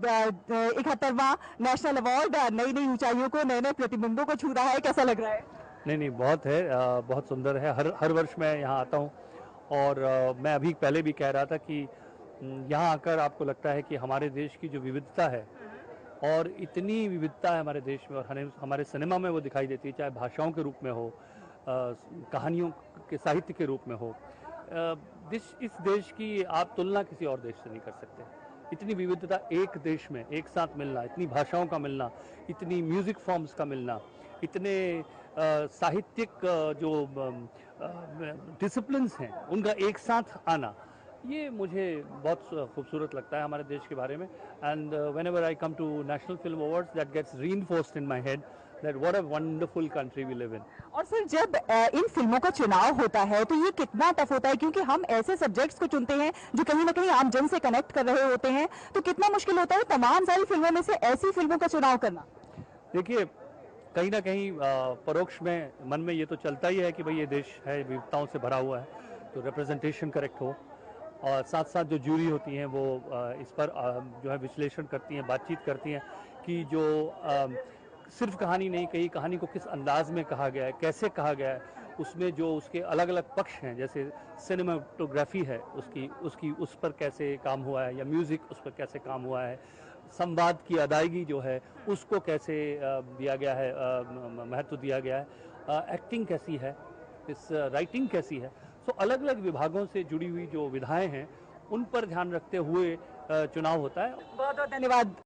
71वां national award नई नई ऊंचाइयों को, नए नए प्रतिबिंबों को छू रहा है, कैसा लग रहा है? नहीं नहीं, बहुत है, बहुत सुंदर है। हर हर वर्ष मैं यहाँ आता हूँ और मैं अभी पहले भी कह रहा था कि यहाँ आकर आपको लगता है कि हमारे देश की जो विविधता है, और इतनी विविधता है हमारे देश में, और हमारे सिनेमा में वो दिखाई देती है, चाहे भाषाओं के रूप में हो, कहानियों के साहित्य के रूप में हो। इस देश की आप तुलना किसी और देश से नहीं कर सकते। इतनी विविधता एक देश में एक साथ मिलना, इतनी भाषाओं का मिलना, इतनी म्यूजिक फॉर्म्स का मिलना, इतने साहित्यिक जो डिसिप्लिन्स हैं उनका एक साथ आना, ये मुझे बहुत खूबसूरत लगता है हमारे देश के बारे में। And whenever I come to national film awards, that gets reinforced in my head that what a wonderful country we live in. और सर, जब इन फिल्मों का चुनाव होता है तो ये कितना टफ होता है, क्योंकि हम ऐसे सब्जेक्ट्स को चुनते हैं जो कहीं ना कहीं आम जन से कनेक्ट कर रहे होते हैं, तो कितना मुश्किल होता है तमाम सारी फिल्मों में से ऐसी फिल्मों का चुनाव करना? देखिए, कहीं ना कहीं परोक्ष में मन में ये तो चलता ही है कि भाई ये देश है, विविधताओं से भरा हुआ है, तो रिप्रेजेंटेशन करेक्ट हो। और साथ साथ जो जूरी होती हैं वो इस पर जो है विश्लेषण करती हैं, बातचीत करती हैं कि जो सिर्फ कहानी नहीं कही, कहानी को किस अंदाज में कहा गया है, कैसे कहा गया है, उसमें जो उसके अलग अलग पक्ष हैं, जैसे सिनेमाटोग्राफी है उसकी उसकी उस पर कैसे काम हुआ है, या म्यूज़िक उस पर कैसे काम हुआ है, संवाद की अदायगी जो है उसको कैसे दिया गया है, महत्व दिया गया है, एक्टिंग कैसी है, इस राइटिंग कैसी है। सो अलग अलग विभागों से जुड़ी हुई जो विधाएं हैं उन पर ध्यान रखते हुए चुनाव होता है। बहुत बहुत धन्यवाद।